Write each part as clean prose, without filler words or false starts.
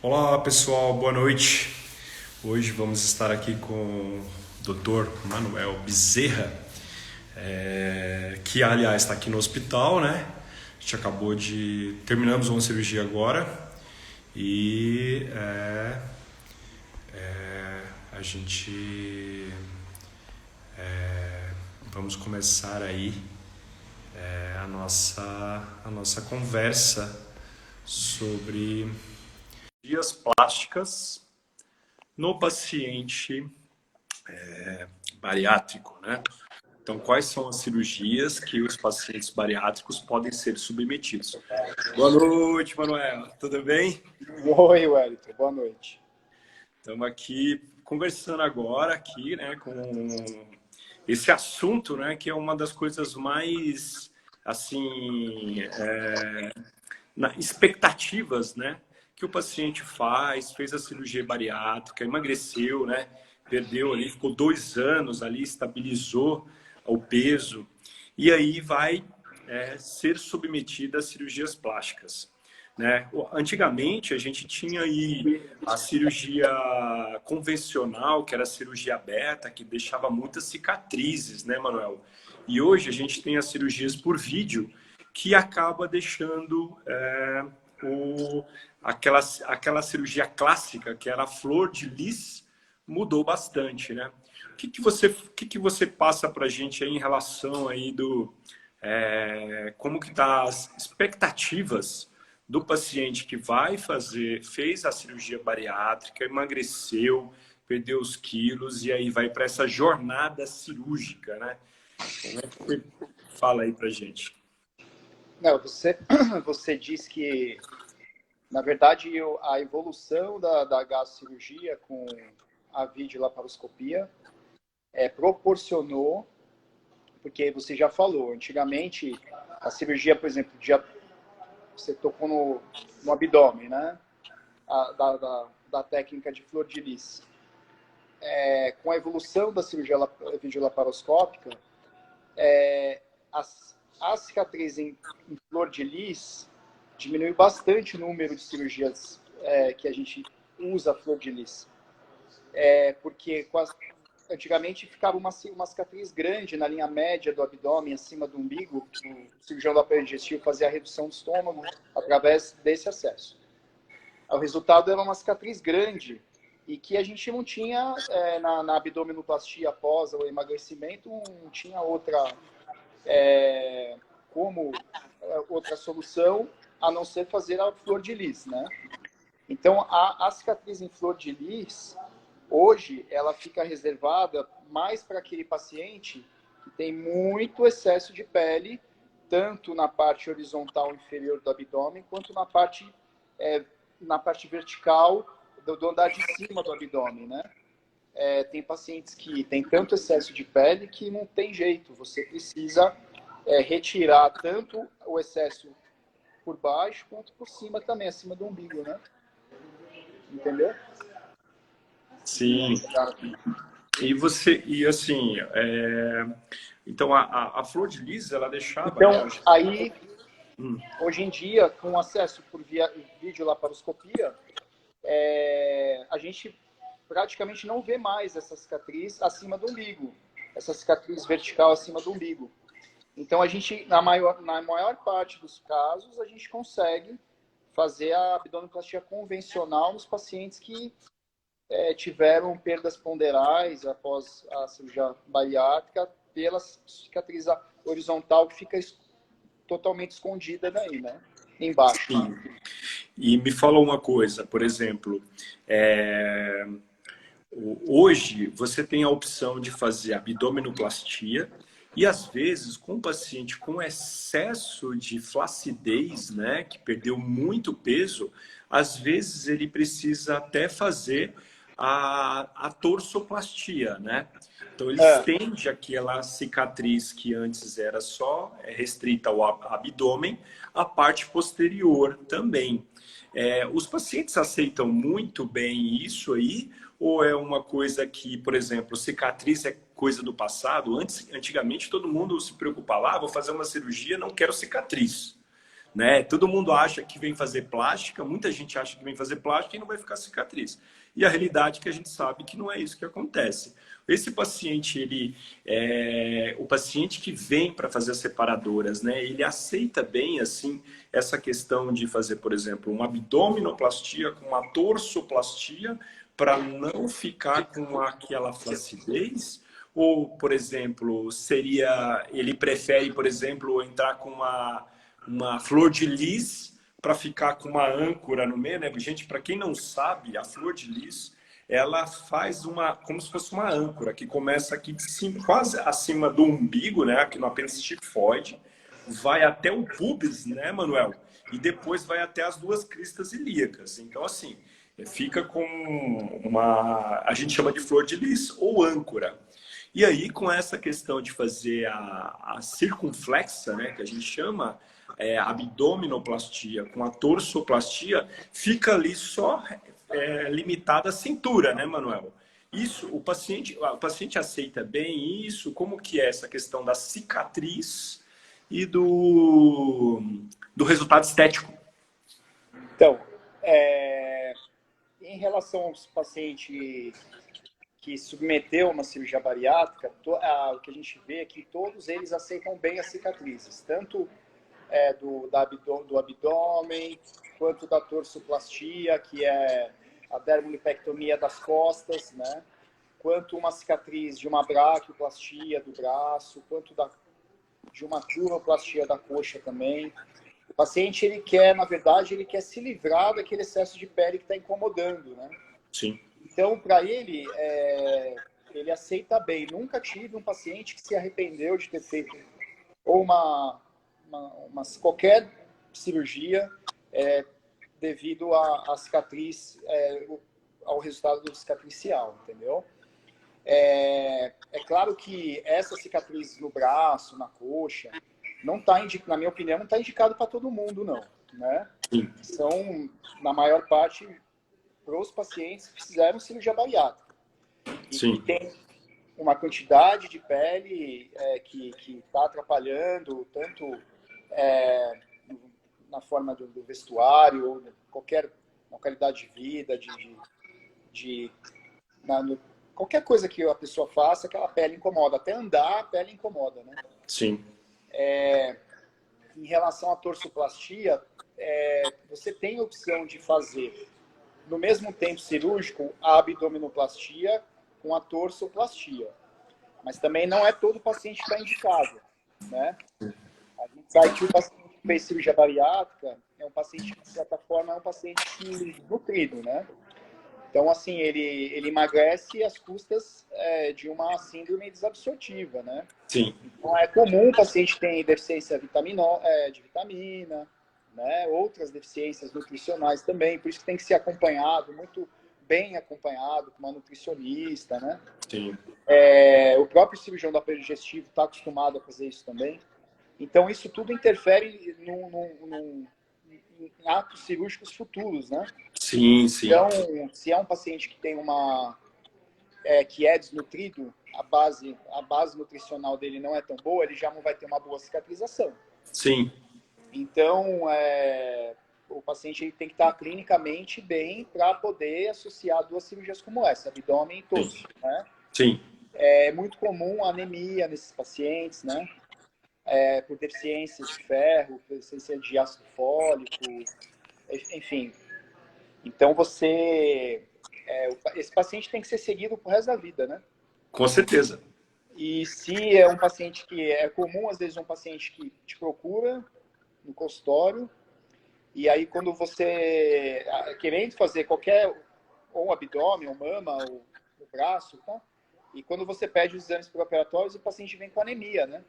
Olá pessoal, boa noite. Hoje vamos estar aqui com o Dr. Manuel Bezerra, que aliás está aqui no hospital, né? A gente terminamos uma cirurgia agora e a gente vamos começar aí a nossa conversa sobre cirurgias plásticas no paciente bariátrico, né? Então, quais são as cirurgias que os pacientes bariátricos podem ser submetidos? Boa noite, Manuel. Tudo bem? Oi, Wellington. Boa noite. Estamos aqui conversando agora aqui, né, com esse assunto, né, que é uma das coisas mais, assim, expectativas, né, que o paciente fez a cirurgia bariátrica, emagreceu, né, perdeu ali, ficou 2 anos ali, estabilizou o peso, e aí vai ser submetida a cirurgias plásticas. Né? Antigamente, a gente tinha aí a cirurgia convencional, que era a cirurgia aberta, que deixava muitas cicatrizes, né, Manuel? E hoje a gente tem as cirurgias por vídeo, que acaba deixando aquela cirurgia clássica, que era a flor de lis, mudou bastante, né? O que que você passa para a gente aí em relação aí como que tá as expectativas do paciente que fez a cirurgia bariátrica, emagreceu, perdeu os quilos e aí vai para essa jornada cirúrgica, né? Como é que você fala aí para gente? Não, você diz que, na verdade, a evolução da gastrocirurgia com a videolaparoscopia proporcionou, porque você já falou, antigamente a cirurgia, por exemplo, você tocou no abdômen, né? Da técnica de flor de lis. Com a evolução da cirurgia videolaparoscópica, a cicatriz em flor de lis diminuiu bastante o número de cirurgias que a gente usa a flor de lis. Porque antigamente ficava uma cicatriz grande na linha média do abdômen, acima do umbigo. O cirurgião do aparelho digestivo fazia a redução do estômago através desse acesso. O resultado era uma cicatriz grande e que a gente não tinha na abdominoplastia após o emagrecimento, não tinha outra solução a não ser fazer a flor de lis, né? Então, a cicatriz em flor de lis, hoje, ela fica reservada mais para aquele paciente que tem muito excesso de pele, tanto na parte horizontal inferior do abdômen, quanto na parte vertical do andar de cima do abdômen, né? Tem pacientes que têm tanto excesso de pele que não tem jeito, você precisa retirar tanto o excesso por baixo quanto por cima também, acima do umbigo, né? Entendeu? Sim. E assim, então a flor de lis, ela deixava, né? Então, aí, hoje em dia, com acesso por via videolaparoscopia, a gente praticamente não vê mais essa cicatriz acima do umbigo, essa cicatriz vertical acima do umbigo. Então, a gente, na maior parte dos casos, a gente consegue fazer a abdominoplastia convencional nos pacientes que tiveram perdas ponderais após a cirurgia bariátrica pela cicatriz horizontal que fica totalmente escondida daí, né? Embaixo. Sim. E me fala uma coisa, por exemplo, hoje você tem a opção de fazer abdominoplastia e às vezes com um paciente com excesso de flacidez, né, que perdeu muito peso, às vezes ele precisa até fazer a torsoplastia, né? Então ele estende aquela cicatriz que antes era só restrita ao abdômen, a parte posterior também. Os pacientes aceitam muito bem isso aí? Ou é uma coisa que, por exemplo, cicatriz é coisa do passado? Antigamente todo mundo se preocupava, vou fazer uma cirurgia, não quero cicatriz. né? Todo mundo acha que vem fazer plástica, muita gente acha que vem fazer plástica e não vai ficar cicatriz. E a realidade é que a gente sabe que não é isso que acontece. Esse paciente, o paciente que vem para fazer as separadoras, né? Ele aceita bem, assim, essa questão de fazer, por exemplo, uma abdominoplastia com uma torsoplastia para não ficar com aquela flacidez? Ou, por exemplo, ele prefere, por exemplo, entrar com uma flor de lis para ficar com uma âncora no meio, né? Gente, para quem não sabe, a flor de lis, ela faz como se fosse uma âncora, que começa aqui de cima, quase acima do umbigo, né? Aqui no apêndice tifoide, vai até o pubis, né, Manuel? E depois vai até as duas cristas ilíacas. Então, assim, fica com a gente chama de flor de lis ou âncora. E aí, com essa questão de fazer a circunflexa, né, que a gente chama, abdominoplastia com a torsoplastia, fica ali só limitada à cintura, né, Manuel? Isso, o paciente aceita bem isso? Como que é essa questão da cicatriz e do resultado estético? Então, em relação aos pacientes que submeteu uma cirurgia bariátrica, o que a gente vê é que todos eles aceitam bem as cicatrizes, tanto do abdômen, quanto da torsoplastia, que é a dermolipectomia das costas, né? Quanto uma cicatriz de uma braquioplastia do braço, quanto de uma curvoplastia da coxa também. O paciente, na verdade, ele quer se livrar daquele excesso de pele que está incomodando, né? Sim. Então, para ele, ele aceita bem. Nunca tive um paciente que se arrependeu de ter feito ou qualquer cirurgia devido à cicatriz, ao resultado do cicatricial, entendeu? É claro que essa cicatriz no braço, na coxa, não tá na minha opinião, não está indicado para todo mundo, não, né? Sim. São, na maior parte, para os pacientes que fizeram cirurgia bariátrica. E que tem uma quantidade de pele que está atrapalhando, tanto na forma do vestuário, ou na qualidade de vida, qualquer coisa que a pessoa faça, aquela pele incomoda. Até andar, a pele incomoda, né? Sim. Em relação à torsoplastia, você tem a opção de fazer no mesmo tempo cirúrgico, a abdominoplastia com a torsoplastia. Mas também não é todo paciente que está indicado, né? A gente sabe que o paciente que fez cirurgia bariátrica é um paciente que, de certa forma, é um paciente nutrido, né? Então, assim, ele emagrece às custas de uma síndrome desabsortiva, né? Sim. Então, é comum o paciente ter deficiência de vitamina, né? Outras deficiências nutricionais também, por isso que tem que ser acompanhado, muito bem acompanhado, com uma nutricionista, né? Sim. O próprio cirurgião do aparelho digestivo está acostumado a fazer isso também. Então, isso tudo interfere em atos cirúrgicos futuros, né? Sim, sim. Então, se é um paciente que tem que é desnutrido, a base nutricional dele não é tão boa, ele já não vai ter uma boa cicatrização. Sim. Então, o paciente ele tem que estar clinicamente bem para poder associar duas cirurgias como essa, abdômen e torso, né? Sim. É muito comum a anemia nesses pacientes, né? Por deficiências de ferro, por deficiência de ácido fólico, enfim. Então, esse paciente tem que ser seguido pro resto da vida, né? Com certeza. E se é um paciente que é comum, às vezes, um paciente que te procura no consultório, e aí quando você, querendo fazer ou abdômen, ou mama, ou o braço, tá? E quando você pede os exames pré-operatórios, o paciente vem com anemia, né?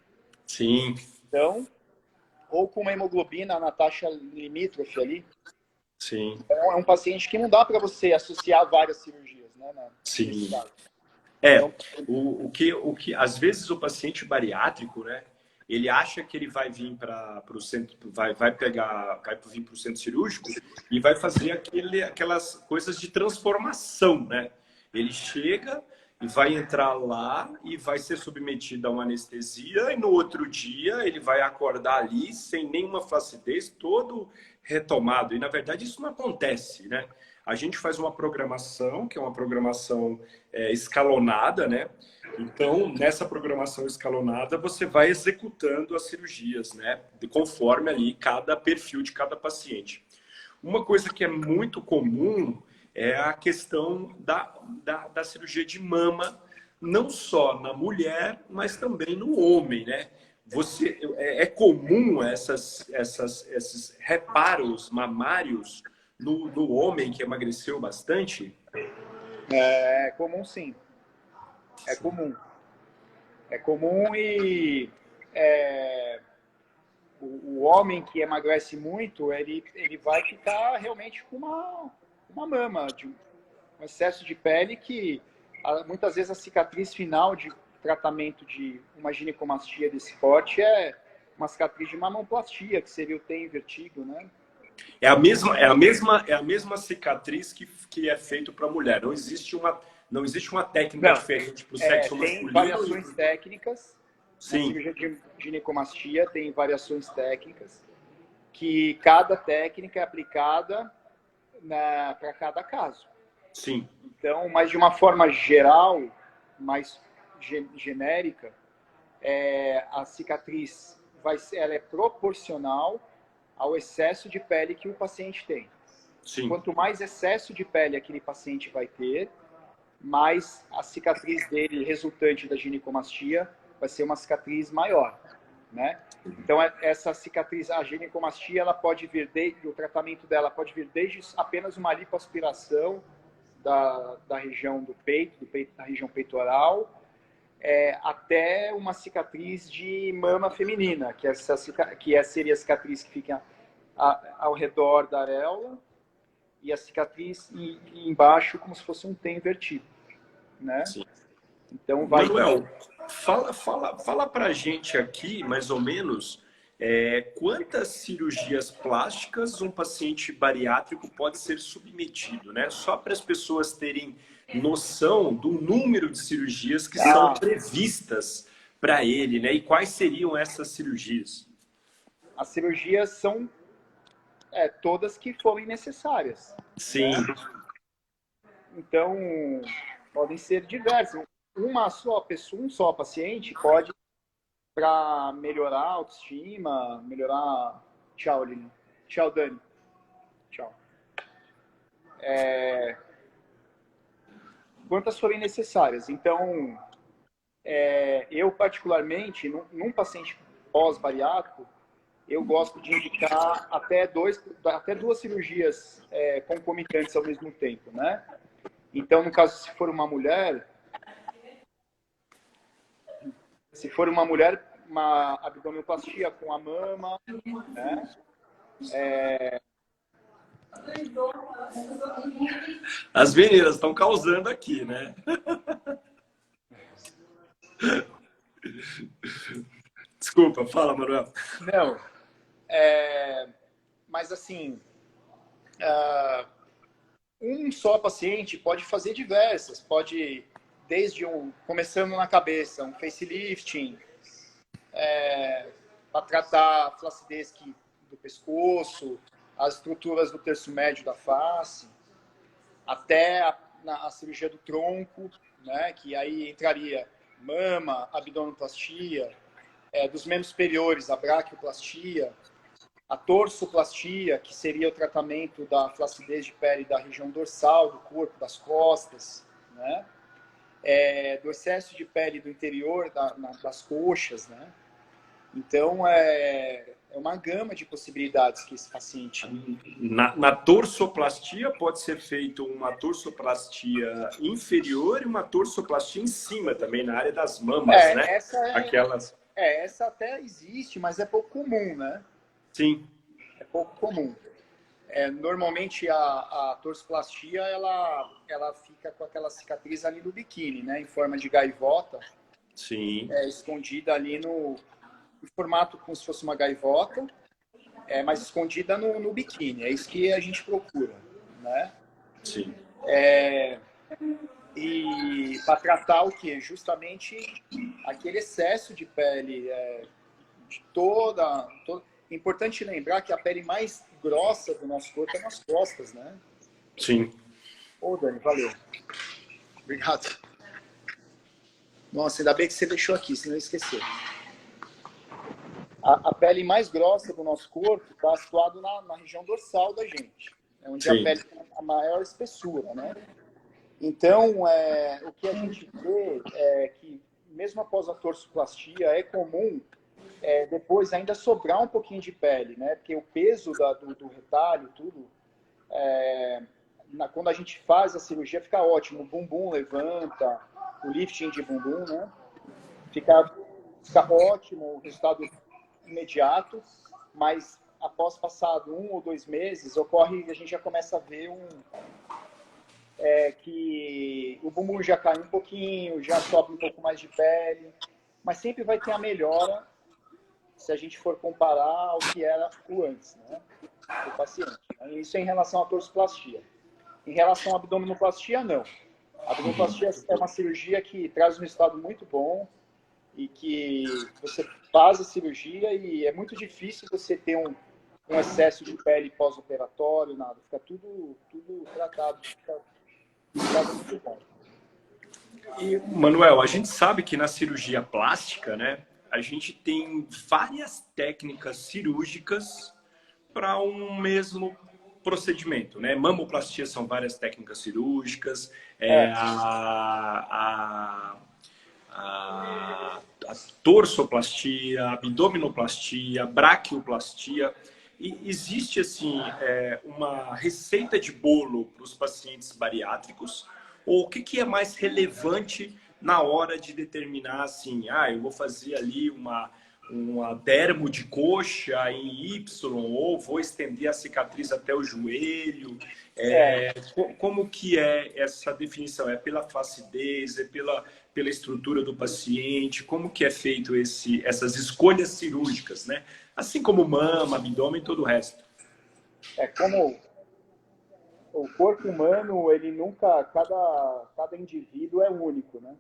Sim. Então, ou com uma hemoglobina na taxa limítrofe ali. Sim. Então, é um paciente que não dá para você associar várias cirurgias, né? Sim. Então, o que às vezes o paciente bariátrico, né? Ele acha que ele vai vir para o centro, vai vir para o centro cirúrgico e vai fazer aquelas coisas de transformação, né? Ele chega e vai entrar lá e vai ser submetido a uma anestesia, e no outro dia ele vai acordar ali sem nenhuma flacidez, todo retomado. E, na verdade, isso não acontece, né? A gente faz uma programação, que é uma programação escalonada, né? Então, nessa programação escalonada, você vai executando as cirurgias, né? Conforme ali cada perfil de cada paciente. Uma coisa que é muito comum é a questão da cirurgia de mama, não só na mulher, mas também no homem, né? É comum esses reparos mamários no homem que emagreceu bastante? É comum, sim. É comum. É comum e o homem que emagrece muito, ele vai ficar realmente com uma mama, de um excesso de pele que muitas vezes a cicatriz final de tratamento de uma ginecomastia desse porte é uma cicatriz de mamoplastia, que seria o T invertido, né? É a mesma cicatriz que é feito para mulher. Não existe uma técnica diferente para o sexo masculino. Tem variações técnicas. Sim. Na cirurgia de ginecomastia tem variações técnicas, que cada técnica é aplicada para cada caso. Sim. Então, mas de uma forma geral, mais genérica, a cicatriz ela é proporcional ao excesso de pele que o paciente tem. Sim. Quanto mais excesso de pele aquele paciente vai ter, mais a cicatriz dele resultante da ginecomastia vai ser uma cicatriz maior, né? Então, essa cicatriz, a ginecomastia, ela pode vir o tratamento dela pode vir desde apenas uma lipoaspiração da região do peito, da região peitoral, até uma cicatriz de mama feminina, seria a cicatriz que fica ao redor da areola, e a cicatriz embaixo como se fosse um T invertido, né? Sim. Então vai. Manuel, fala pra gente aqui, mais ou menos, quantas cirurgias plásticas um paciente bariátrico pode ser submetido, né? Só para as pessoas terem noção do número de cirurgias que são previstas para ele, né? E quais seriam essas cirurgias? As cirurgias são todas que forem necessárias. Sim. Né? Então, podem ser diversas. Uma só pessoa, um só paciente pode, para melhorar a autoestima, melhorar... Tchau, Lili. Tchau, Dani. Tchau. Quantas forem necessárias. Então, eu particularmente, num paciente pós-bariátrico, eu gosto de indicar até duas cirurgias concomitantes ao mesmo tempo, né? Então, no caso, se for uma mulher, uma abdominoplastia com a mama, né? As meninas estão causando aqui, né? Desculpa, fala, Manuel. Não. Mas, assim, um só paciente pode fazer diversas. Pode, começando na cabeça, um facelifting, para tratar a flacidez do pescoço, as estruturas do terço médio da face, até a cirurgia do tronco, né, que aí entraria mama, abdominoplastia, dos membros superiores, a braquioplastia, a torsoplastia, que seria o tratamento da flacidez de pele da região dorsal do corpo, das costas, né, do excesso de pele do interior das coxas, né. Então, é uma gama de possibilidades que esse paciente... Na torsoplastia pode ser feito uma torsoplastia inferior e uma torsoplastia em cima também, na área das mamas, né? Essa até existe, mas é pouco comum, né? Sim. É pouco comum. Normalmente, a torsoplastia, ela fica com aquela cicatriz ali no biquíni, né? Em forma de gaivota. Sim. Escondida ali no formato como se fosse uma gaivota, mas escondida no biquíni. É isso que a gente procura, né? Sim. E para tratar o quê? Justamente aquele excesso de pele de toda... Importante lembrar que a pele mais grossa do nosso corpo é nas costas, né? Sim. Ô, Dani, valeu. Obrigado. Nossa, ainda bem que você deixou aqui, senão eu esqueci. A pele mais grossa do nosso corpo está situada na região dorsal da gente, onde Sim. a pele tem a maior espessura, né? Então, o que a gente vê é que, mesmo após a torsoplastia, é comum depois ainda sobrar um pouquinho de pele, né? Porque o peso do retalho, tudo, quando a gente faz a cirurgia, fica ótimo. O bumbum levanta, o lifting de bumbum, né? Fica ótimo, o resultado imediato, mas após passado 1 ou 2 meses, a gente já começa a ver que o bumbum já cai um pouquinho, já sobe um pouco mais de pele, mas sempre vai ter a melhora se a gente for comparar ao que era o antes, né, do paciente. Isso é em relação à torsoplastia. Em relação à abdominoplastia, não. A abdominoplastia é uma cirurgia que traz um resultado muito bom e que você faz a cirurgia e é muito difícil você ter um excesso de pele pós-operatório, nada. Fica tudo tratado, fica muito bom. E, Manuel, a gente sabe que na cirurgia plástica, né, a gente tem várias técnicas cirúrgicas para um mesmo procedimento, né? Mamoplastia são várias técnicas cirúrgicas, a torsoplastia, abdominoplastia, braquioplastia. E existe, assim, uma receita de bolo para os pacientes bariátricos? Ou o que é mais relevante na hora de determinar, assim, eu vou fazer ali uma dermo de coxa em Y, ou vou estender a cicatriz até o joelho? Como que é essa definição? É pela flacidez? É pela estrutura do paciente? Como que é feito essas escolhas cirúrgicas, né? Assim como mama, abdômen e todo o resto. Como o corpo humano, ele nunca, cada indivíduo é único, né?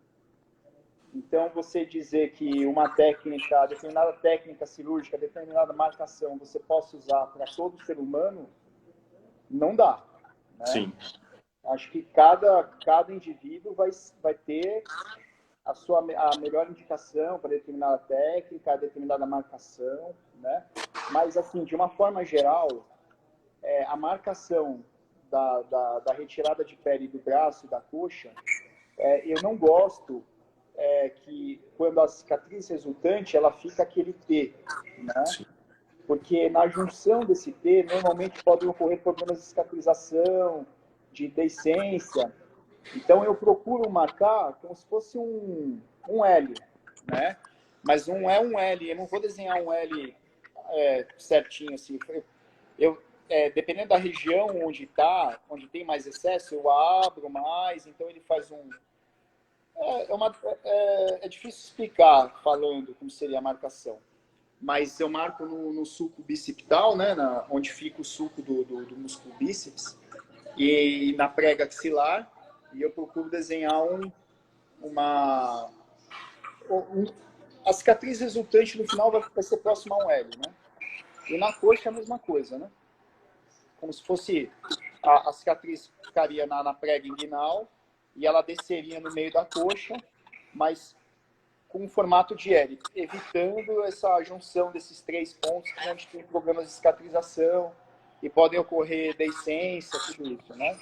Então, você dizer que uma técnica, determinada técnica cirúrgica, determinada marcação, você possa usar para todo ser humano, não dá, né? Sim. Acho que cada indivíduo vai ter a melhor indicação para determinada técnica, determinada marcação, né? Mas, assim, de uma forma geral, a marcação da retirada de pele do braço e da coxa, eu não gosto que quando a cicatriz resultante, ela fica aquele T, né? Sim. Porque na junção desse T, normalmente podem ocorrer problemas de cicatrização, de deiscência. Então, eu procuro marcar como se fosse um L, né? Mas não é um L, eu não vou desenhar um L certinho, assim. Dependendo da região onde tem mais excesso, eu abro mais, então ele faz um... É difícil explicar falando como seria a marcação. Mas eu marco no sulco bicipital, né, onde fica o sulco do músculo bíceps, e na prega axilar, e eu procuro desenhar a cicatriz resultante no final vai ser próxima a um L, né? E na coxa a mesma coisa, né? Como se fosse a cicatriz ficaria na prega inguinal e ela desceria no meio da coxa, mas com um formato de L, evitando essa junção desses 3 pontos que a gente tem problemas de cicatrização e podem ocorrer deiscência, tudo isso, né?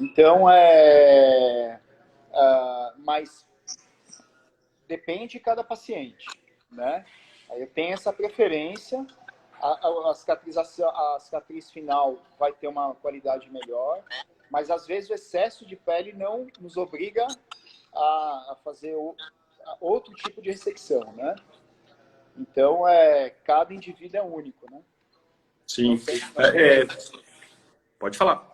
Então, mas depende de cada paciente, né? Aí eu tenho essa preferência, a cicatriz final vai ter uma qualidade melhor, mas às vezes o excesso de pele não nos obriga a fazer outro tipo de ressecção, né? Então, cada indivíduo é único, né? Sim. Pode falar.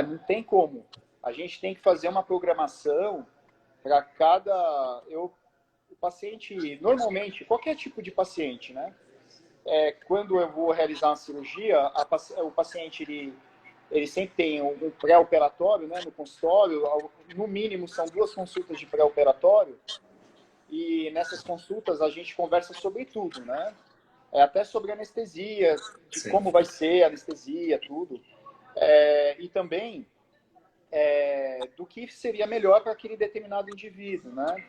Não tem como. A gente tem que fazer uma programação para o paciente, normalmente, qualquer tipo de paciente, né? Quando eu vou realizar uma cirurgia, o paciente ele sempre tem um pré-operatório, né, no consultório, no mínimo são 2 consultas de pré-operatório, e nessas consultas a gente conversa sobre tudo, né? Até sobre anestesia, de Sim. como vai ser a anestesia, tudo. E também do que seria melhor para aquele determinado indivíduo, né?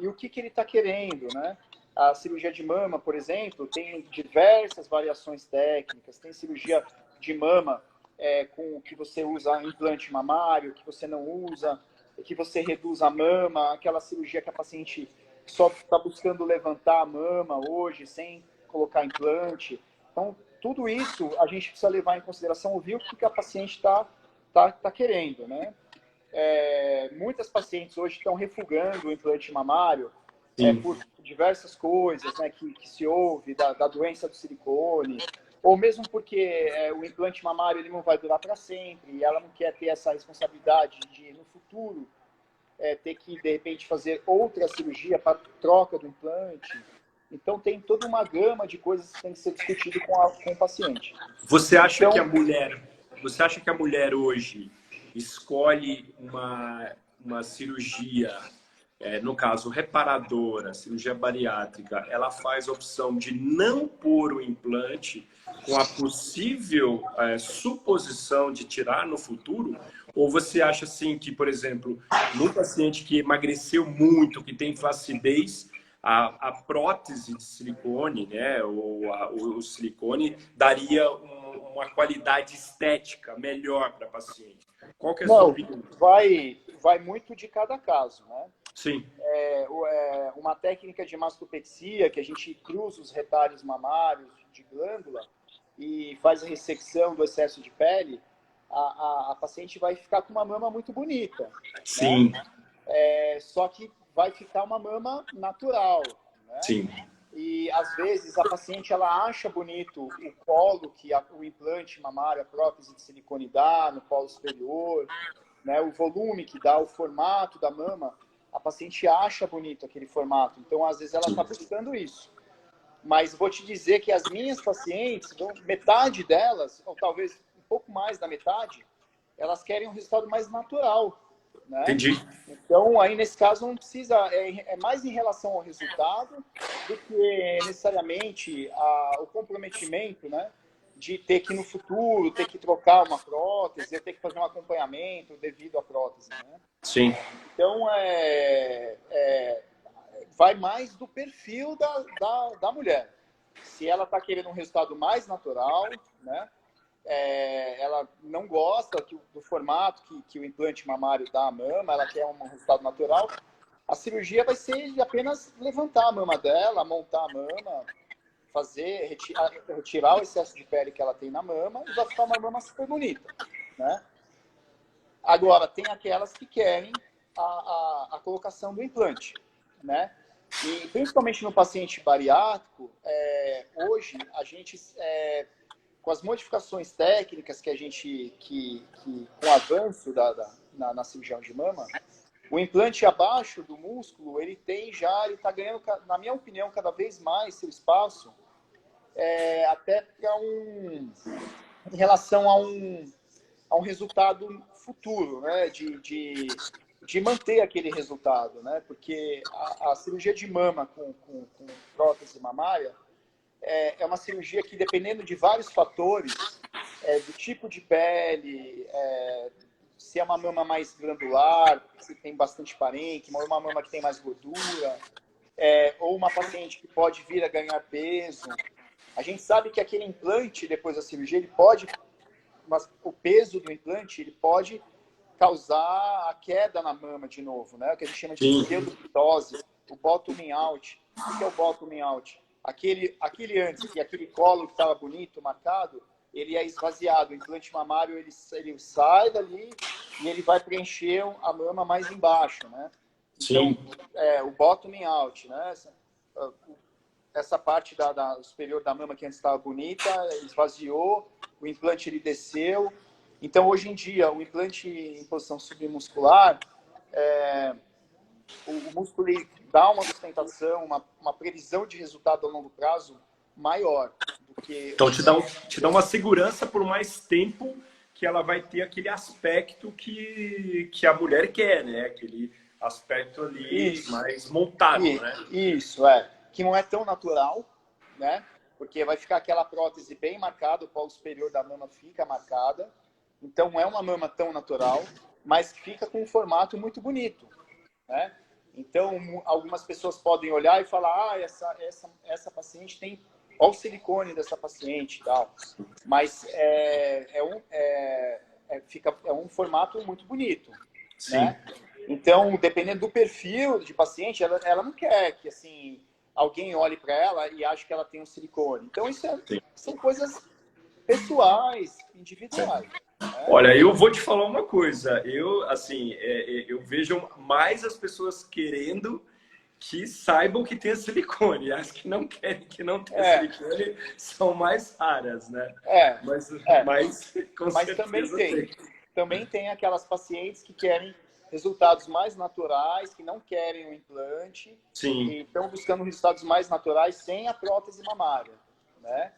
E o que ele está querendo, né? A cirurgia de mama, por exemplo, tem diversas variações técnicas. Tem cirurgia de mama com que você usa implante mamário, que você não usa, que você reduz a mama, aquela cirurgia que a paciente só está buscando levantar a mama hoje, sem colocar implante. Então, tudo isso a gente precisa levar em consideração, ouvir o que a paciente está querendo, né? Muitas pacientes hoje estão refugando o implante mamário por diversas coisas, né, que se ouve da doença do silicone, ou mesmo porque o implante mamário ele não vai durar para sempre, e ela não quer ter essa responsabilidade de, no futuro, ter que, de repente, fazer outra cirurgia para troca do implante. Então, tem toda uma gama de coisas que tem que ser discutido com o paciente. Você acha então, que a mulher hoje escolhe uma cirurgia, no caso, reparadora, cirurgia bariátrica, ela faz a opção de não pôr o implante com a possível suposição de tirar no futuro? Ou você acha assim que, por exemplo, no paciente que emagreceu muito, que tem flacidez, a prótese de silicone, né, o silicone daria uma qualidade estética melhor para a paciente? Qual que é a sua opinião? Vai muito de cada caso, né? Sim. Uma técnica de mastopexia, que a gente cruza os retalhos mamários de glândula e faz a ressecção do excesso de pele, a paciente vai ficar com uma mama muito bonita. Sim. Né? Só que vai ficar uma mama natural. Né? Sim. E, às vezes, a paciente ela acha bonito o colo que o implante mamário, a prótese de silicone dá no colo superior, né? O volume que dá, o formato da mama, a paciente acha bonito aquele formato. Então, às vezes, ela está buscando isso. Mas vou te dizer que as minhas pacientes, metade delas, ou talvez um pouco mais da metade, elas querem um resultado mais natural. Né? Entendi. Então, aí nesse caso, não precisa, é mais em relação ao resultado do que necessariamente o comprometimento, né? De ter que no futuro, ter que trocar uma prótese, ter que fazer um acompanhamento devido à prótese. Né? Sim. Então, vai mais do perfil da mulher. Se ela está querendo um resultado mais natural, né? Ela não gosta do formato que o implante mamário dá à mama, ela quer um resultado natural, a cirurgia vai ser de apenas levantar a mama dela, montar a mama, retirar o excesso de pele que ela tem na mama e vai ficar uma mama super bonita. Né? Agora, tem aquelas que querem a colocação do implante. Né? E principalmente no paciente bariátrico, hoje a gente... com as modificações técnicas que a gente, com o avanço na cirurgia de mama, o implante abaixo do músculo, ele está ganhando, na minha opinião, cada vez mais seu espaço, até em relação a um resultado futuro, né? De manter aquele resultado, né? Porque a cirurgia de mama com prótese mamária é uma cirurgia que, dependendo de vários fatores, do tipo de pele, se é uma mama mais glandular, se tem bastante parênquima, ou uma mama que tem mais gordura, ou uma paciente que pode vir a ganhar peso. A gente sabe que aquele implante, depois da cirurgia, mas o peso do implante, ele pode causar a queda na mama de novo, né? O que a gente chama de pseudopitose, o bottoming out. O que é o bottoming out? Aquele antes, que aquele colo que estava bonito, marcado, ele é esvaziado. O implante mamário, ele sai dali e ele vai preencher a mama mais embaixo, né? Então, o bottoming out, né? Essa parte superior da mama que antes estava bonita, esvaziou, o implante ele desceu. Então, hoje em dia, o implante em posição submuscular, o músculo ele dá uma sustentação, uma previsão de resultado a longo prazo maior do que... Então, te dá uma segurança por mais tempo que ela vai ter aquele aspecto que a mulher quer, né? Aquele aspecto ali mais montado, né? Isso, que não é tão natural, né? Porque vai ficar aquela prótese bem marcada, o polo superior da mama fica marcada. Então, não é uma mama tão natural, mas fica com um formato muito bonito, né? Então, algumas pessoas podem olhar e falar, essa paciente tem... Olha o silicone dessa paciente e tal. Mas é um formato muito bonito, Sim. né? Então, dependendo do perfil de paciente, ela não quer que, assim, alguém olhe para ela e ache que ela tem um silicone. Então, são coisas pessoais, individuais. Né? Olha, eu vou te falar uma coisa. Eu vejo mais as pessoas querendo que saibam que tem silicone. As que não querem que não tenha silicone são mais raras, né? Mas com certeza também tem aquelas pacientes que querem resultados mais naturais, que não querem o implante, Sim. e estão buscando resultados mais naturais sem a prótese mamária, né?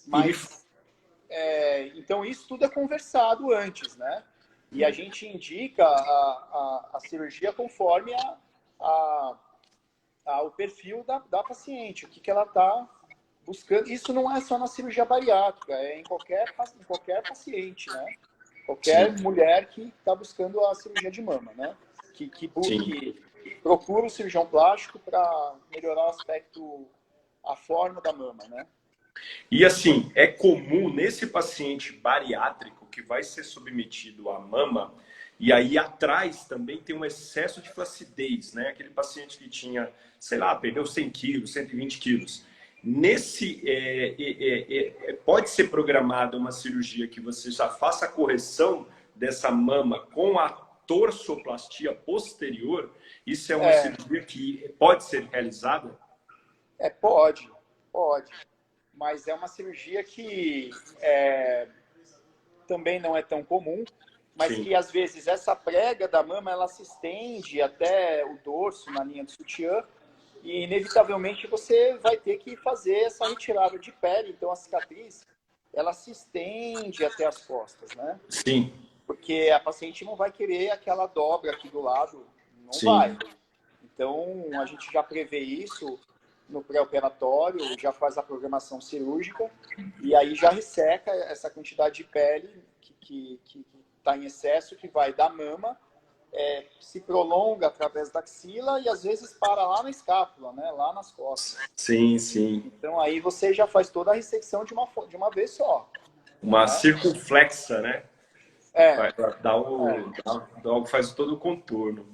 Mas, então, isso tudo é conversado antes, né? E a gente indica a cirurgia conforme o perfil da paciente, o que ela está buscando. Isso não é só na cirurgia bariátrica, é em qualquer paciente, né? Qualquer mulher que está buscando a cirurgia de mama, né? Que procura o cirurgião plástico para melhorar o aspecto, a forma da mama, né? E assim, é comum nesse paciente bariátrico que vai ser submetido à mama, e aí atrás também tem um excesso de flacidez, né? Aquele paciente que tinha, sei lá, perdeu 100 quilos, 120 quilos. Pode ser programada uma cirurgia que você já faça a correção dessa mama com a torsoplastia posterior. Isso é uma cirurgia que pode ser realizada? Pode. Mas é uma cirurgia que também não é tão comum, mas Sim. que às vezes essa prega da mama ela se estende até o dorso na linha do sutiã, e inevitavelmente você vai ter que fazer essa retirada de pele. Então a cicatriz ela se estende até as costas, né? Sim. Porque a paciente não vai querer aquela dobra aqui do lado, não Sim. vai. Então a gente já prevê isso no pré-operatório, já faz a programação cirúrgica e aí já resseca essa quantidade de pele que está em excesso, que vai da mama, se prolonga através da axila e às vezes para lá na escápula, né? Lá nas costas. Sim, sim. Então aí você já faz toda a ressecção de uma vez só. Uma circunflexa, né? Faz todo o contorno.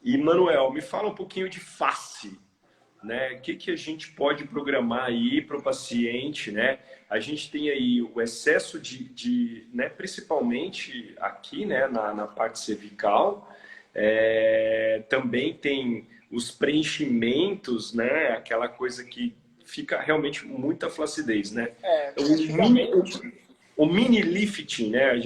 E, Manuel, me fala um pouquinho de face, né? O que a gente pode programar aí para o paciente, né? A gente tem aí o excesso né? Principalmente aqui, né? Na parte cervical. Também tem os preenchimentos, né? Aquela coisa que fica realmente muita flacidez, né? O mini lifting, né?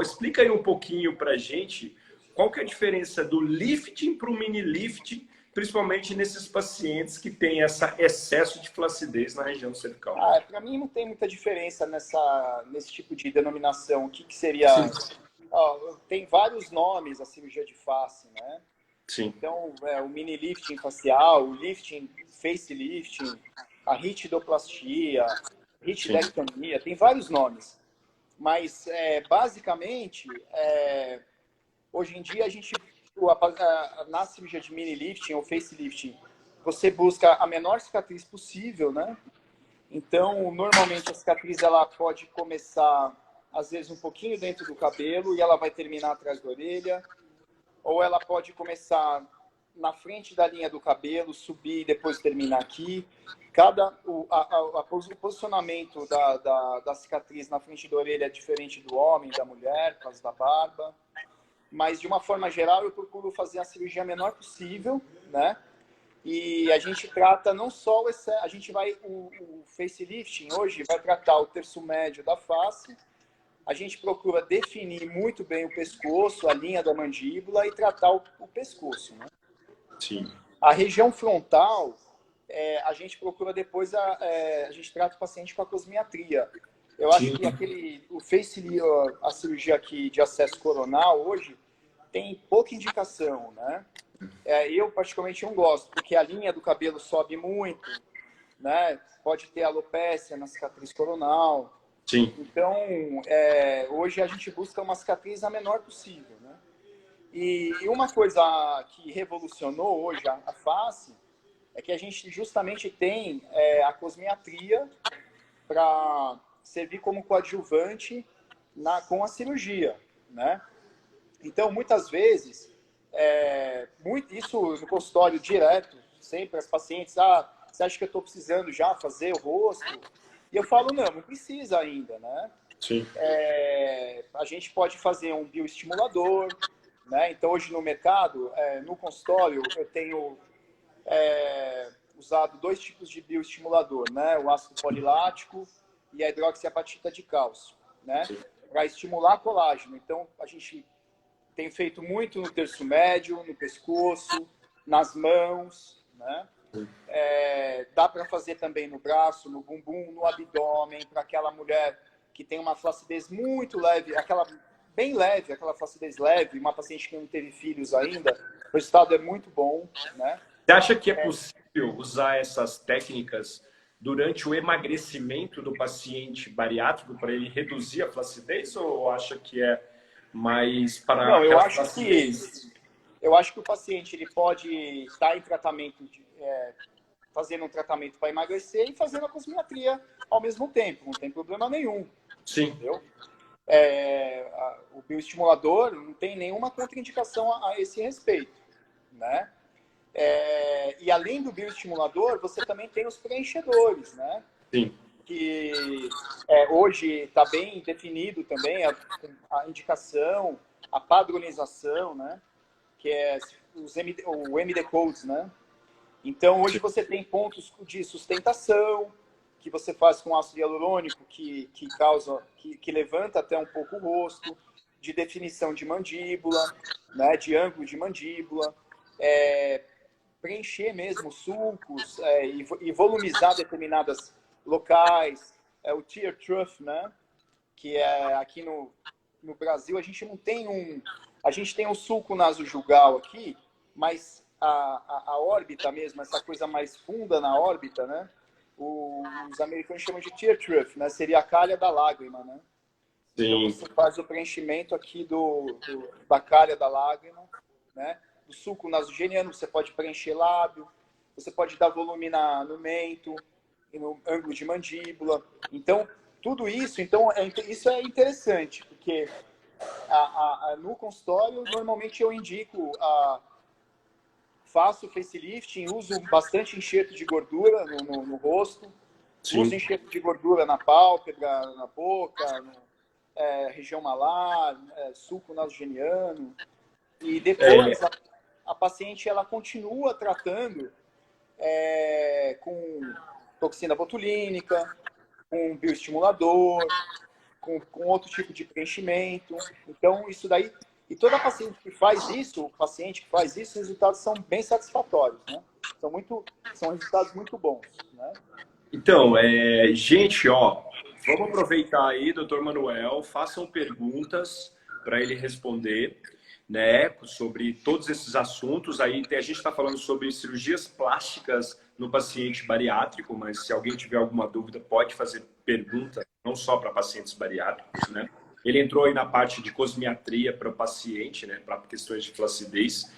Explica aí um pouquinho para a gente qual que é a diferença do lifting para o mini lifting, principalmente nesses pacientes que têm esse excesso de flacidez na região cervical. Para mim não tem muita diferença nesse tipo de denominação. O que seria... tem vários nomes a cirurgia de face, né? Sim. Então, o mini lifting facial, o lifting facelifting, a ritidoplastia, ritidectomia, tem vários nomes. Mas, basicamente, hoje em dia, na cirurgia de mini lifting ou facelifting, você busca a menor cicatriz possível, né? Então, normalmente, a cicatriz ela pode começar, às vezes, um pouquinho dentro do cabelo e ela vai terminar atrás da orelha. Ou ela pode começar na frente da linha do cabelo, subir e depois terminar aqui. O posicionamento da cicatriz na frente da orelha é diferente do homem, da mulher, por causa da barba. Mas, de uma forma geral, eu procuro fazer a cirurgia menor possível, né? E a gente trata não só o facelifting hoje vai tratar o terço médio da face. A gente procura definir muito bem o pescoço, a linha da mandíbula e tratar o pescoço, né? Sim. A região frontal, a gente procura depois, a gente trata o paciente com a cosmiatria. Eu acho que a cirurgia aqui de acesso coronal hoje tem pouca indicação, né? Eu particularmente não gosto, porque a linha do cabelo sobe muito, né? Pode ter alopécia na cicatriz coronal. Sim. Então, hoje a gente busca uma cicatriz a menor possível, né? E uma coisa que revolucionou hoje a face é que a gente justamente tem a cosmiatria para servir como coadjuvante com a cirurgia, né? Então, muitas vezes, isso no consultório direto, sempre as pacientes, você acha que eu estou precisando já fazer o rosto? E eu falo, não precisa ainda, né? Sim. A gente pode fazer um bioestimulador, né? Então, hoje no mercado, no consultório, eu tenho usado 2 tipos de bioestimulador, né? O ácido polilático e a hidroxiapatita de cálcio, né? Para estimular colágeno. Então, a gente tem feito muito no terço médio, no pescoço, nas mãos, né? Dá para fazer também no braço, no bumbum, no abdômen, para aquela mulher que tem uma flacidez muito leve, bem leve, aquela flacidez leve, uma paciente que não teve filhos ainda, o resultado é muito bom, né? Você acha que é possível usar essas técnicas durante o emagrecimento do paciente bariátrico para ele reduzir a flacidez, ou acha que é mais para... Não, eu acho que o paciente ele pode estar em tratamento, fazendo um tratamento para emagrecer e fazendo a cosmiatria ao mesmo tempo, não tem problema nenhum. Sim. Entendeu? O bioestimulador não tem nenhuma contraindicação a esse respeito, né? E além do bioestimulador, você também tem os preenchedores, né? Sim. Que hoje está bem definido também a indicação, a padronização, né? Que é o MD Codes, né? Então, hoje você tem pontos de sustentação, que você faz com ácido hialurônico, que levanta até um pouco o rosto, de definição de mandíbula, né? De ângulo de mandíbula, preencher mesmo sulcos e volumizar determinadas locais, o tear trough, né? Que aqui no Brasil a gente não tem a gente tem um sulco nasojugal aqui, mas a órbita mesmo, essa coisa mais funda na órbita, né? Os americanos chamam de tear trough, né? Seria a calha da lágrima, né? Sim. Então você faz o preenchimento aqui da calha da lágrima, né? Do sulco nasogeniano, você pode preencher lábio, você pode dar volume no mento, e no ângulo de mandíbula. Então, tudo isso, isso é interessante, porque no consultório, normalmente eu indico, faço facelifting, uso bastante enxerto de gordura no rosto, Sim. Uso enxerto de gordura na pálpebra, na boca, região malar, sulco nasogeniano. E depois a paciente ela continua tratando com toxina botulínica, com bioestimulador, com outro tipo de preenchimento. Então, isso daí... E toda paciente que faz isso, o paciente que faz isso, os resultados são bem satisfatórios, né? São resultados muito bons, né? Então, gente, vamos aproveitar aí, doutor Manuel, façam perguntas para ele responder, né, sobre todos esses assuntos. Aí a gente está falando sobre cirurgias plásticas no paciente bariátrico, mas se alguém tiver alguma dúvida, pode fazer pergunta, não só para pacientes bariátricos, né? Ele entrou aí na parte de cosmiatria para o paciente, né, para questões de flacidez.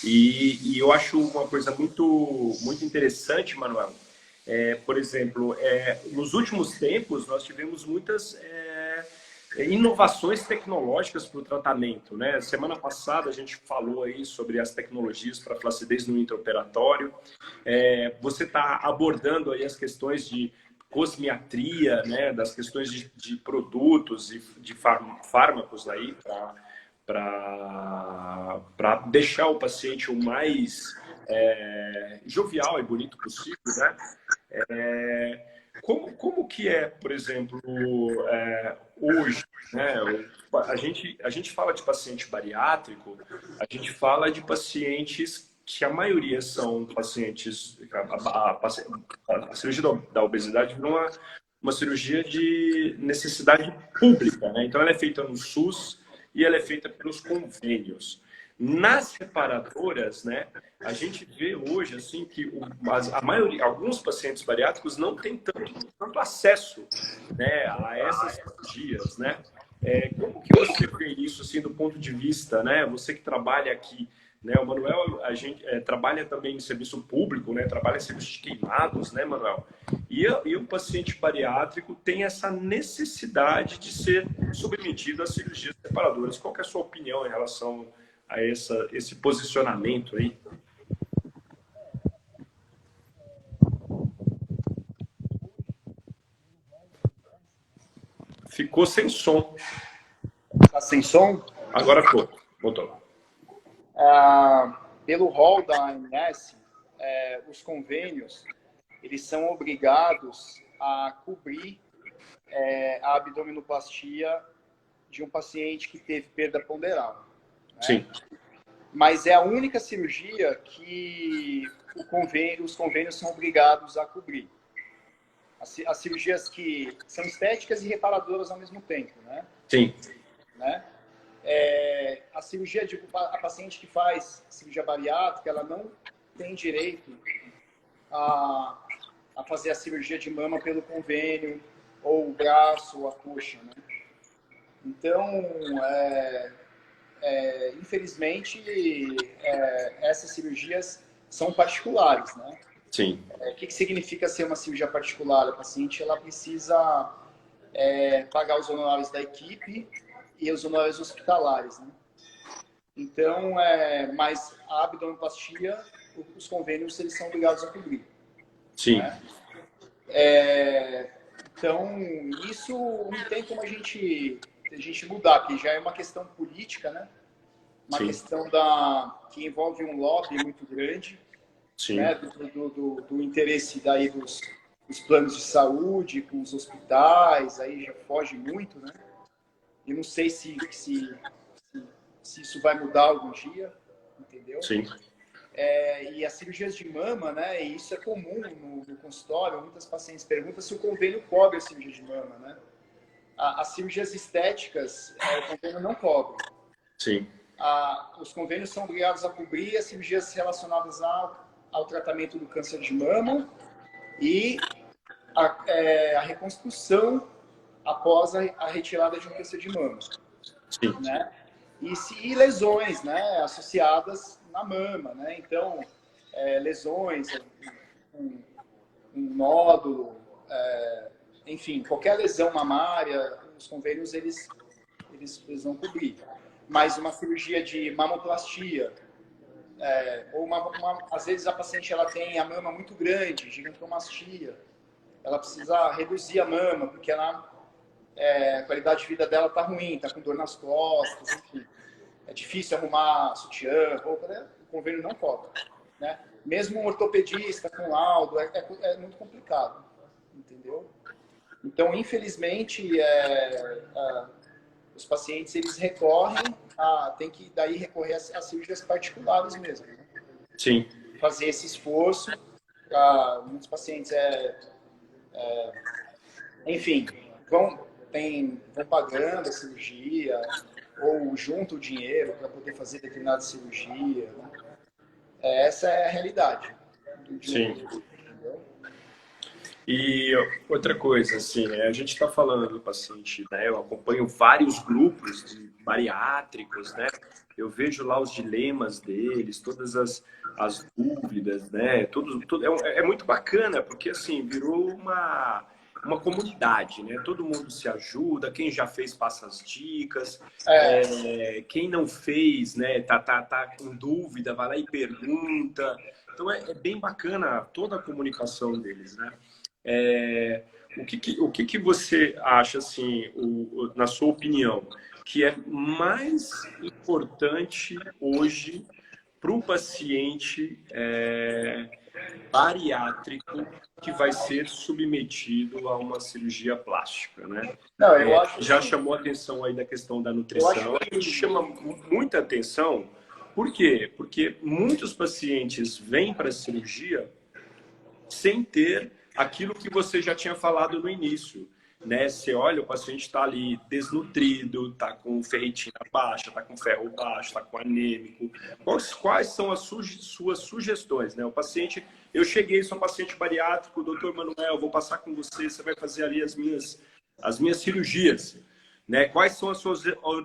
E eu acho uma coisa muito, muito interessante, Manuel. Por exemplo, nos últimos tempos, nós tivemos muitas inovações tecnológicas para o tratamento, né? Semana passada a gente falou aí sobre as tecnologias para flacidez no intraoperatório. Você está abordando aí as questões de cosmiatria, né? Das questões de produtos e de fármacos aí para deixar o paciente o mais jovial e bonito possível, né? Como que por exemplo, hoje, né? A gente fala de paciente bariátrico, a gente fala de pacientes que a maioria são pacientes a cirurgia da obesidade virou uma cirurgia de necessidade pública, né? Então ela é feita no SUS e ela é feita pelos convênios. Nas reparadoras, né, a gente vê hoje assim que a maioria, alguns pacientes bariátricos não têm tanto acesso, né, a essas cirurgias, né? Como que você vê isso assim do ponto de vista, né? Você que trabalha aqui, né? O Manuel, a gente trabalha também em serviço público, né? Trabalha em serviço de queimados, né, Manuel? E o paciente bariátrico tem essa necessidade de ser submetido a cirurgias reparadoras. Qual que é a sua opinião em relação a esse posicionamento aí? Ficou sem som. Tá sem som? Agora ficou. Voltou. Pelo rol da ANS, os convênios, eles são obrigados a cobrir a abdominoplastia de um paciente que teve perda ponderal. Né? Sim. Mas é a única cirurgia que os convênios são obrigados a cobrir. As cirurgias que são estéticas e reparadoras ao mesmo tempo, né? Sim. Né? A cirurgia a paciente que faz cirurgia bariátrica, ela não tem direito a fazer a cirurgia de mama pelo convênio, ou o braço, ou a coxa, né? Então, infelizmente, essas cirurgias são particulares, né? Sim. O que significa ser uma cirurgia particular? A paciente ela precisa pagar os honorários da equipe e os honorários hospitalares, né? Então, mas a abdominoplastia, os convênios, eles são obrigados a cobrir. Sim. Né? Então, isso não tem como a gente mudar, porque já é uma questão política, né? Uma Sim. questão que envolve um lobby muito grande, né? do interesse daí dos planos de saúde, com os hospitais, aí já foge muito, né? E não sei se isso vai mudar algum dia, entendeu? Sim. E as cirurgias de mama, né? E isso é comum no consultório. Muitas pacientes perguntam se o convênio cobre a cirurgia de mama, né? As cirurgias estéticas, o convênio não cobre. Sim. Os convênios são obrigados a cobrir as cirurgias relacionadas ao tratamento do câncer de mama e a reconstrução após a retirada de um câncer de mama. Sim. Né? E lesões, né, associadas na mama, né? Então, lesões, um nódulo, enfim, qualquer lesão mamária, os convênios eles vão cobrir. Mas uma cirurgia de mamoplastia, ou às vezes a paciente ela tem a mama muito grande, gigantomastia, ela precisa reduzir a mama, porque a qualidade de vida dela está ruim, está com dor nas costas, enfim. É difícil arrumar sutiã, roupa, né? O convênio não cobre. Né? Mesmo um ortopedista com laudo, é muito complicado, entendeu? Então, infelizmente, os pacientes eles recorrem tem que daí recorrer às cirurgias particulares mesmo. Né? Sim. Fazer esse esforço. Muitos pacientes enfim, vão pagando a cirurgia ou juntam o dinheiro para poder fazer determinada cirurgia. Né? Essa é a realidade. Sim. E outra coisa, assim, a gente está falando do paciente, né? Eu acompanho vários grupos de bariátricos, né? Eu vejo lá os dilemas deles, todas as dúvidas, né? Tudo é muito bacana, porque assim, virou uma comunidade, né? Todo mundo se ajuda, quem já fez passa as dicas, quem não fez, né? Tá com dúvida, vai lá e pergunta. Então é bem bacana toda a comunicação deles, né? O que você acha, assim, na sua opinião, que é mais importante hoje para o paciente bariátrico que vai ser submetido a uma cirurgia plástica, né? Não, eu acho já chamou a atenção aí da questão da nutrição. A gente chama muita atenção. Por quê? Porque muitos pacientes vêm para a cirurgia sem ter aquilo que você já tinha falado no início, né? Você olha, o paciente está ali desnutrido, está com ferritina baixa, está com ferro baixo, está com anêmico. Quais são as suas sugestões, né? O paciente, eu cheguei, sou um paciente bariátrico, doutor Manuel, vou passar com você, você vai fazer ali as minhas cirurgias, né? Quais são as suas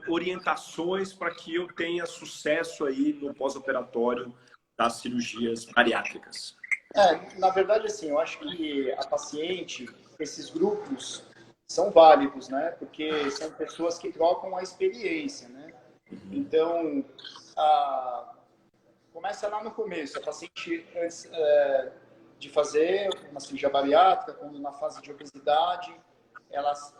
orientações para que eu tenha sucesso aí no pós-operatório das cirurgias bariátricas? Na verdade, assim, eu acho que a paciente, esses grupos são válidos, né? Porque são pessoas que trocam a experiência, né? Então, começa lá no começo. A paciente, antes de fazer uma cirurgia bariátrica, quando na fase de obesidade, elas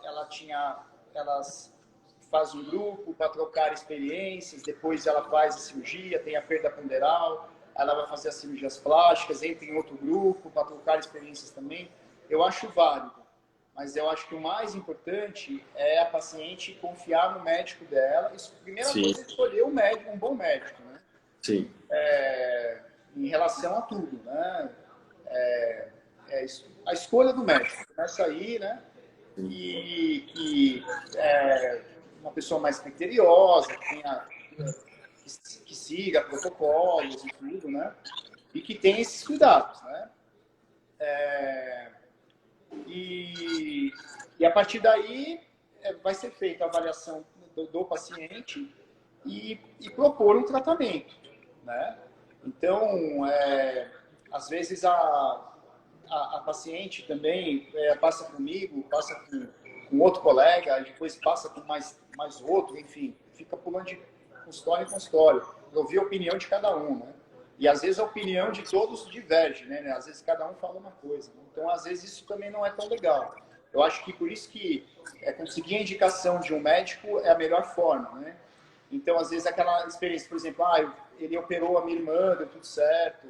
fazem um grupo para trocar experiências, depois ela faz a cirurgia, tem a perda ponderal, ela vai fazer as cirurgias plásticas, entra em outro grupo para trocar experiências também. Eu acho válido, mas eu acho que o mais importante é a paciente confiar no médico dela. A primeira coisa é escolher um bom médico, né? Sim. Em relação a tudo, né? A escolha do médico. Começa aí, né? E uma pessoa mais criteriosa, que siga protocolos e tudo, né? E que tenha esses cuidados, né? E a partir daí vai ser feita a avaliação do paciente e propor um tratamento, né? Então, às vezes a paciente também passa comigo, passa com outro colega, depois passa com mais outro, enfim, fica pulando de consultório em consultório, para ouvir a opinião de cada um, né? E às vezes a opinião de todos diverge, né? Às vezes cada um fala uma coisa, né? Então às vezes isso também não é tão legal. Eu acho que por isso que conseguir a indicação de um médico é a melhor forma, né? Então às vezes aquela experiência, por exemplo, ele operou a minha irmã, deu tudo certo,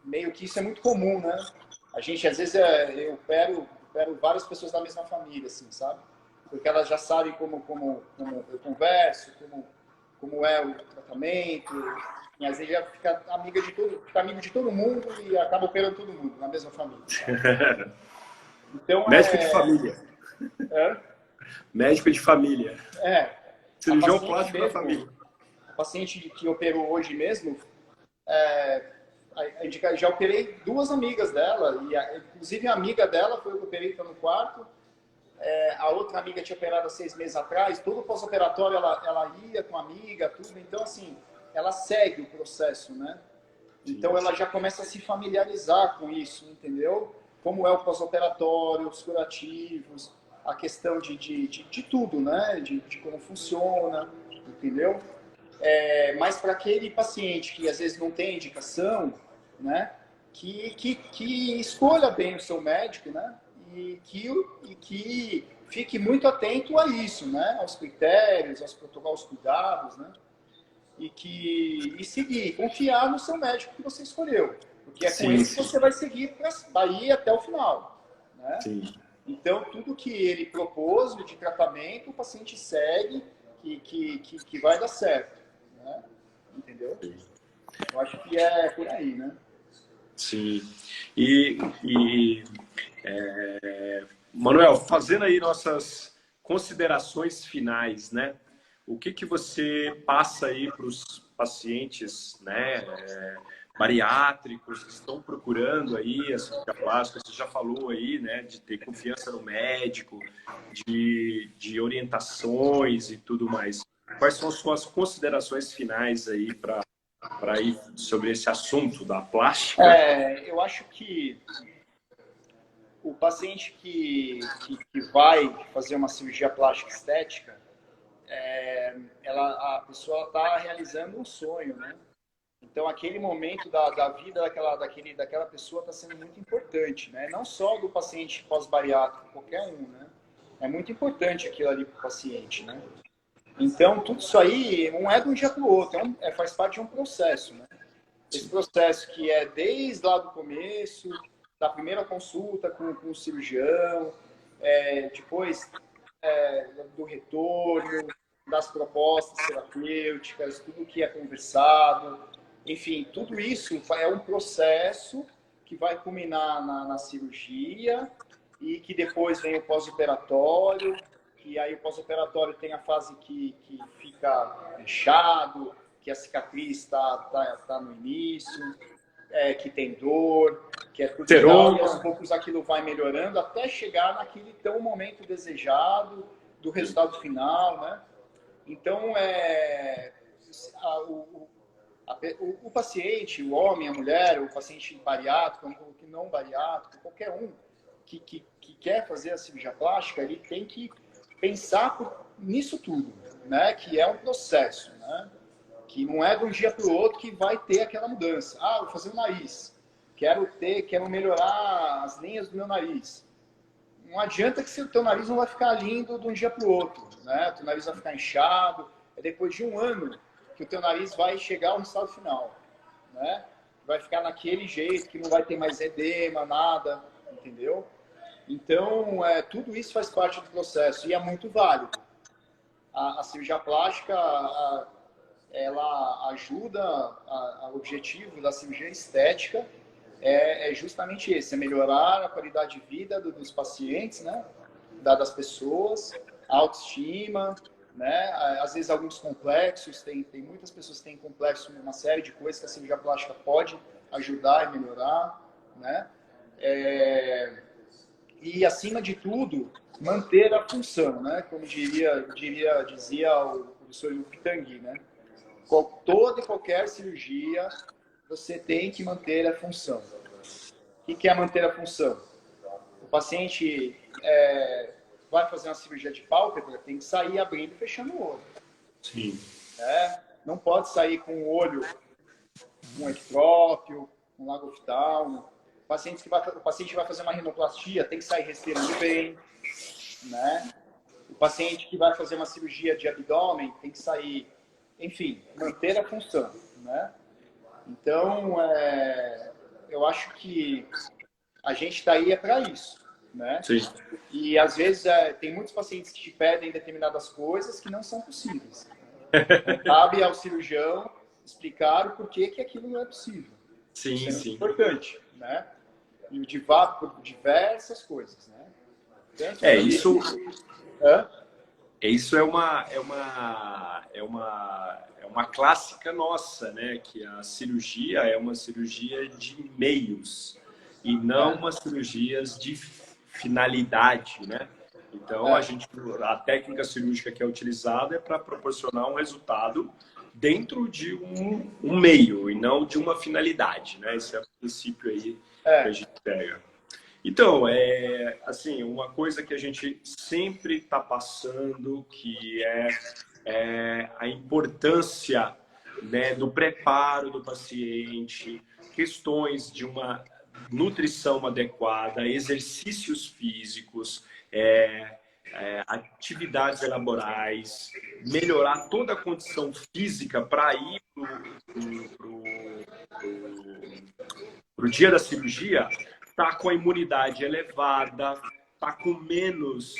meio que isso é muito comum, né? A gente às vezes eu opero várias pessoas da mesma família, assim, sabe? Porque elas já sabem como eu converso, como é o tratamento, e às vezes já fica amigo de todo mundo e acaba operando todo mundo na mesma família. Então, médico de família. É? Médico de família. Cirurgião plástico da família. A paciente que operou hoje mesmo, já operei duas amigas dela, e inclusive a amiga dela foi eu que operei, está no quarto. A outra amiga tinha operado há 6 meses atrás, todo pós-operatório ela ia com a amiga, tudo. Então, assim, ela segue o processo, né? Então, ela já começa a se familiarizar com isso, entendeu? Como é o pós-operatório, os curativos, a questão de tudo, né? De como funciona, entendeu? Mas para aquele paciente que às vezes não tem indicação, né? Que escolha bem o seu médico, né? E que fique muito atento a isso, né? Aos critérios, aos protocolos, aos cuidados, né? E seguir, confiar no seu médico que você escolheu, porque é com ele que você vai seguir para ir até o final, né? Sim. Então, tudo que ele propôs de tratamento, o paciente segue, que vai dar certo, né? Entendeu? Eu acho que é por aí, né? Sim. Manuel, fazendo aí nossas considerações finais, né? O que você passa aí para os pacientes, né, bariátricos que estão procurando aí a cirurgia plástica? Você já falou aí, né, de ter confiança no médico, de orientações e tudo mais. Quais são as suas considerações finais aí para ir sobre esse assunto da plástica? Eu acho que o paciente que vai fazer uma cirurgia plástica estética, a pessoa está realizando um sonho, né? Então, aquele momento da vida daquela pessoa está sendo muito importante, né? Não só do paciente pós-bariátrico, qualquer um, né? É muito importante aquilo ali para o paciente, né? Então, tudo isso aí não é de um dia para o outro, faz parte de um processo, né? Esse processo que é desde lá do começo, da primeira consulta com o cirurgião, depois do retorno, das propostas terapêuticas, tudo que é conversado, Enfim, tudo isso é um processo que vai culminar na cirurgia e que depois vem o pós-operatório, e aí o pós-operatório tem a fase que fica inchado, que a cicatriz está no início, que tem dor, que é tudo legal, e aos poucos aquilo vai melhorando até chegar naquele tão momento desejado do resultado final, né? Então, o paciente, o homem, a mulher, o paciente bariátrico, o não bariátrico, qualquer um que quer fazer a cirurgia plástica, ele tem que pensar nisso tudo, né? Que é um processo, né? Que não é de um dia para o outro que vai ter aquela mudança. Ah, vou fazer o nariz. Quero melhorar as linhas do meu nariz. Não adianta que o teu nariz não vai ficar lindo de um dia para o outro, né? O teu nariz vai ficar inchado. É depois de um ano que o teu nariz vai chegar ao resultado final, né? Vai ficar naquele jeito, que não vai ter mais edema, nada, entendeu? Então, tudo isso faz parte do processo e é muito válido. A cirurgia plástica, ela ajuda, o objetivo da cirurgia estética é justamente esse, é melhorar a qualidade de vida dos pacientes, né? Das pessoas, a autoestima, né? Às vezes alguns complexos, tem muitas pessoas que têm complexo, uma série de coisas que a cirurgia plástica pode ajudar e melhorar, né? E acima de tudo, manter a função, né? Como dizia o professor Pitangui, né? Toda e qualquer cirurgia, você tem que manter a função. O que é manter a função? O paciente vai fazer uma cirurgia de pálpebra, tem que sair abrindo e fechando o olho. Sim. Não pode sair com o olho com ectrópio, com lagoftalmo. O paciente vai fazer uma rinoplastia, tem que sair respirando bem, né? O paciente que vai fazer uma cirurgia de abdômen tem que sair, enfim, manter a função, né? Então, eu acho que a gente está aí para isso, né? Sim. E às vezes tem muitos pacientes que te pedem determinadas coisas que não são possíveis. Cabe ao cirurgião explicar o porquê que aquilo não é possível. Sim, isso é sim. muito importante, né? E o divã por diversas coisas, né? Tanto isso é uma clássica nossa, né? Que a cirurgia é uma cirurgia de meios e não uma cirurgia de finalidade, né? Então, a técnica cirúrgica que é utilizada é para proporcionar um resultado dentro de um meio e não de uma finalidade, né? Esse é o princípio aí que a gente pega. Então, assim, uma coisa que a gente sempre está passando, que é a importância, né, do preparo do paciente, questões de uma nutrição adequada, exercícios físicos, atividades laborais, melhorar toda a condição física para ir para o dia da cirurgia, tá com a imunidade elevada, tá com menos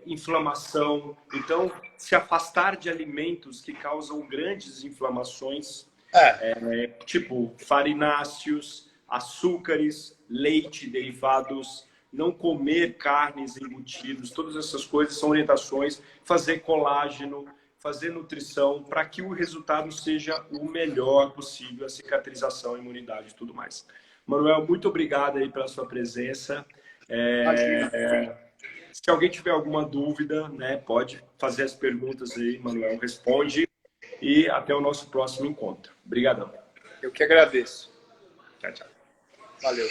inflamação. Então, se afastar de alimentos que causam grandes inflamações, tipo farináceos, açúcares, leite, derivados, não comer carnes, embutidos, todas essas coisas são orientações, fazer colágeno, fazer nutrição, para que o resultado seja o melhor possível, a cicatrização, a imunidade e tudo mais. Manuel, muito obrigado aí pela sua presença. Se alguém tiver alguma dúvida, né, pode fazer as perguntas aí, Manuel responde. E até o nosso próximo encontro. Obrigadão. Eu que agradeço. Tchau, tchau. Valeu.